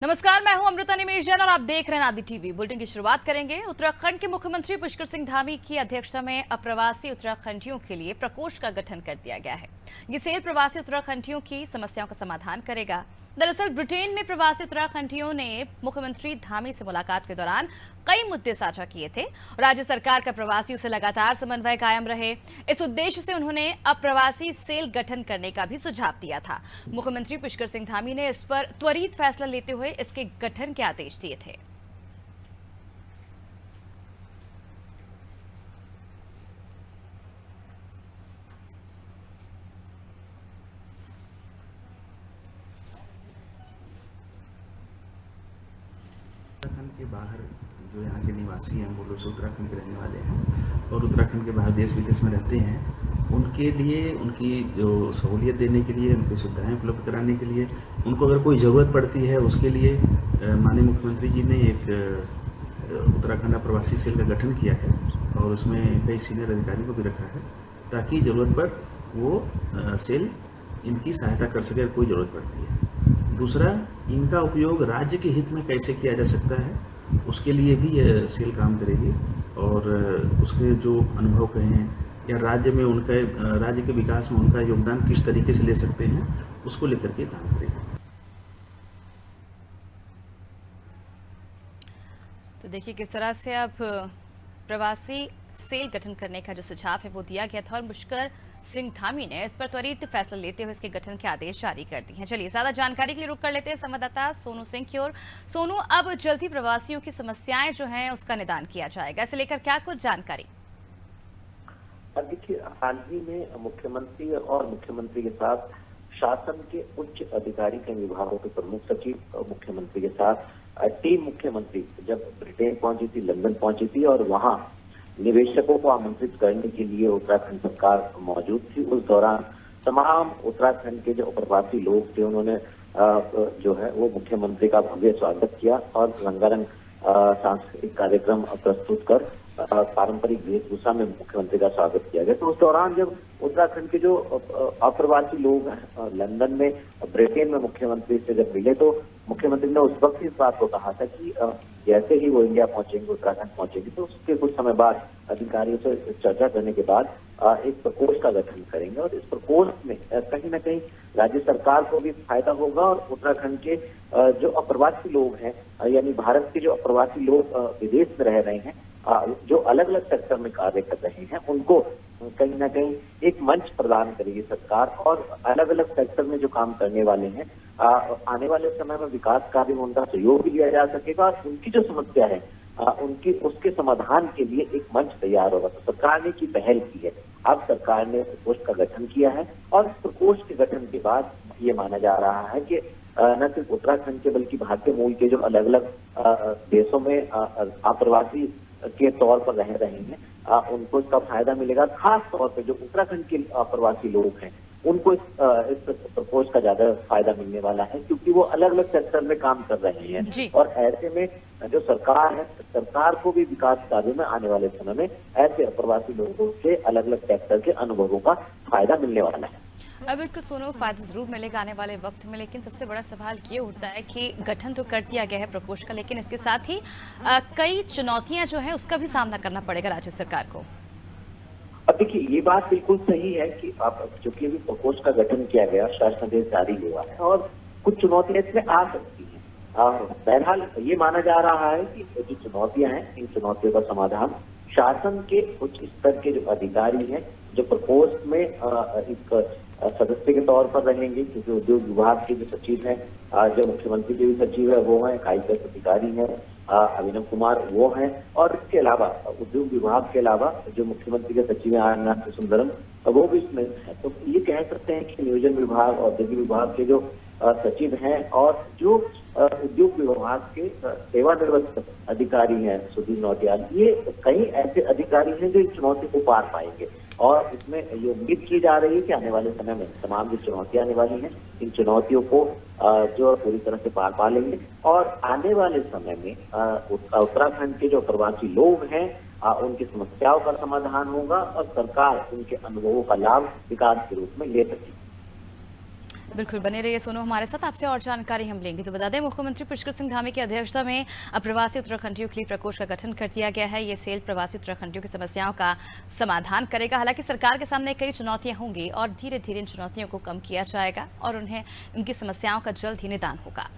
नमस्कार, मैं हूं अमृता निमेश जैन और आप देख रहे हैं आदि टीवी। बुलेटिन की शुरुआत करेंगे। उत्तराखंड के मुख्यमंत्री पुष्कर सिंह धामी की अध्यक्षता में अप्रवासी उत्तराखंडियों के लिए प्रकोष्ठ का गठन कर दिया गया है। ये सेल प्रवासी उत्तराखंडियों की समस्याओं का समाधान करेगा। दरअसल ब्रिटेन में प्रवासी उत्तराखंडियों ने मुख्यमंत्री धामी से मुलाकात के दौरान कई मुद्दे साझा किए थे। राज्य सरकार का प्रवासियों से लगातार समन्वय कायम रहे, इस उद्देश्य से उन्होंने अप्रवासी सेल गठन करने का भी सुझाव दिया था। मुख्यमंत्री पुष्कर सिंह धामी ने इस पर त्वरित फैसला लेते हुए इसके गठन के आदेश दिए थे। उत्तराखंड के बाहर जो यहाँ के निवासी हैं वो लोग उत्तराखंड के रहने वाले हैं और उत्तराखंड के बाहर देश विदेश में रहते हैं। उनके लिए उनकी जो सहूलियत देने के लिए, उनकी सुविधाएं उपलब्ध कराने के लिए, उनको अगर कोई ज़रूरत पड़ती है उसके लिए माननीय मुख्यमंत्री जी ने एक उत्तराखंड अप्रवासी सेल का गठन किया है और उसमें कई सीनियर अधिकारियों को भी रखा है ताकि ज़रूरत पर वो सेल इनकी सहायता कर सके अगर कोई ज़रूरत पड़ती है। दूसरा, इनका उपयोग राज्य के हित में कैसे किया जा सकता है उसके लिए भी यह सेल काम करेगी और उसके जो अनुभव कहें या राज्य में उनका राज्य के विकास में उनका योगदान किस तरीके से ले सकते हैं उसको लेकर के काम करेगी। तो देखिए किस तरह से अब प्रवासी सेल गठन करने का जो सुझाव है वो दिया गया था और पुष्कर सिंह धामी ने इस पर त्वरित फैसला लेते हुए इसके गठन के आदेश जारी कर दिए हैं। चलिए ज्यादा जानकारी के लिए रुक कर लेते हैं संवाददाता सोनू सिंह की ओर। सोनू, अब जल्दी प्रवासियों की समस्याएं जो हैं उसका निदान किया जाएगा, इसे लेकर क्या कुछ जानकारी? देखिए, हाल ही में मुख्यमंत्री और मुख्यमंत्री के साथ शासन के उच्च अधिकारी के विभागों के प्रमुख सचिव मुख्यमंत्री के साथ टीम मुख्यमंत्री जब ब्रिटेन पहुंची थी, लंदन पहुंची थी और वहां निवेशकों को आमंत्रित करने के लिए उत्तराखंड सरकार मौजूद थी। उस दौरान तमाम उत्तराखंड के जो प्रवासी लोग थे उन्होंने जो है वो मुख्यमंत्री का भव्य स्वागत किया और रंगारंग सांस्कृतिक कार्यक्रम प्रस्तुत कर पारंपरिक वेशभूषा में मुख्यमंत्री का स्वागत किया गया। तो उस दौरान जब उत्तराखंड के जो अप्रवासी लोग हैं लंदन में, ब्रिटेन में मुख्यमंत्री से जब मिले तो मुख्यमंत्री ने उस वक्त इस बात को कहा था कि जैसे ही वो इंडिया पहुंचेंगे, उत्तराखंड पहुंचेंगे तो उसके कुछ समय बाद अधिकारियों से चर्चा करने के बाद एक प्रकोष्ठ का गठन करेंगे और इस प्रकोष्ठ में कहीं ना कहीं राज्य सरकार को भी फायदा होगा और उत्तराखंड के जो अप्रवासी लोग हैं यानी भारत के जो अप्रवासी लोग विदेश में रह रहे हैं, जो अलग अलग सेक्टर में कार्य कर रहे हैं, उनको कहीं ना कहीं एक मंच प्रदान करेगी सरकार और अलग अलग सेक्टर में जो काम करने वाले हैं आने वाले समय में विकास कार्य में उनका सहयोग भी लिया जा सकेगा और उनकी जो समस्या है उनकी उसके समाधान के लिए एक मंच तैयार होगा। तो सरकार ने की पहल की है। अब सरकार ने प्रकोष्ठ का गठन किया है और इस प्रकोष्ठ के गठन के बाद ये माना जा रहा है कि न सिर्फ उत्तराखंड के बल्कि भारतीय मूल के जो अलग अलग देशों में अप्रवासी के तौर पर रह रहे हैं उनको इसका फायदा मिलेगा। खास तौर पर जो उत्तराखंड के अप्रवासी लोग हैं उनको इस प्रकोष्ठ का ज्यादा फायदा मिलने वाला है क्योंकि वो अलग अलग सेक्टर में काम कर रहे हैं और ऐसे में जो सरकार है, सरकार को भी विकास कार्यों में आने वाले समय में ऐसे अप्रवासी लोगों से अलग अलग सेक्टर के अनुभवों का फायदा मिलने वाला है। अब एक सोनू, फायदा जरूर मिलेगा आने वाले वक्त में, लेकिन सबसे बड़ा सवाल ये उठता है कि गठन तो कर दिया गया है प्रकोष्ठ का, लेकिन इसके साथ ही कई चुनौतियां जो है उसका भी सामना करना पड़ेगा राज्य सरकार को। अब देखिए, ये बात बिल्कुल सही है कि अब चूंकि अभी प्रकोष्ठ का गठन किया गया, शासनादेश जारी हुआ है और कुछ चुनौतियां इसमें आ सकती हैं। बहरहाल ये माना जा रहा है कि जो चुनौतियां हैं इन चुनौतियों का समाधान शासन के उच्च स्तर के जो अधिकारी हैं, जो प्रकोष्ठ में एक सदस्य के तौर पर रहेंगे, क्योंकि उद्योग विभाग के जो सचिव हैं, जो मुख्यमंत्री के भी सचिव है वो हैं, काईपीएस अधिकारी हैं अभिनव कुमार वो हैं और इसके अलावा उद्योग विभाग के अलावा जो मुख्यमंत्री के सचिव हैं आर सुंदरम वो भी इसमें है। तो ये कह सकते हैं कि नियोजन विभाग और औद्योगिक विभाग के जो सचिव हैं और जो उद्योग विभाग के सेवानिवृत्त अधिकारी हैं सुधीर नौटियाल, ये कई ऐसे अधिकारी हैं जो इस चुनौती को पार पाएंगे और इसमें ये उम्मीद की जा रही है कि आने वाले समय में तमाम जो चुनौतियां आने वाली हैं इन चुनौतियों को जो पूरी तरह से पार पा लेंगे और आने वाले समय में उत्तराखंड के जो प्रवासी लोग हैं उनकी समस्याओं का समाधान होगा और सरकार उनके अनुभवों का लाभ विकास के रूप में ले सकेगी। बिल्कुल बने रहिए सोनू हमारे साथ, आपसे और जानकारी हम लेंगे। तो बता दें, मुख्यमंत्री पुष्कर सिंह धामी की अध्यक्षता में अप्रवासी उत्तराखंडियों के लिए प्रकोष्ठ का गठन कर दिया गया है। ये सेल प्रवासी उत्तराखंडियों की समस्याओं का समाधान करेगा। हालांकि सरकार के सामने कई चुनौतियां होंगी और धीरे धीरे इन चुनौतियों को कम किया जाएगा और उन्हें उनकी समस्याओं का जल्द ही निदान होगा।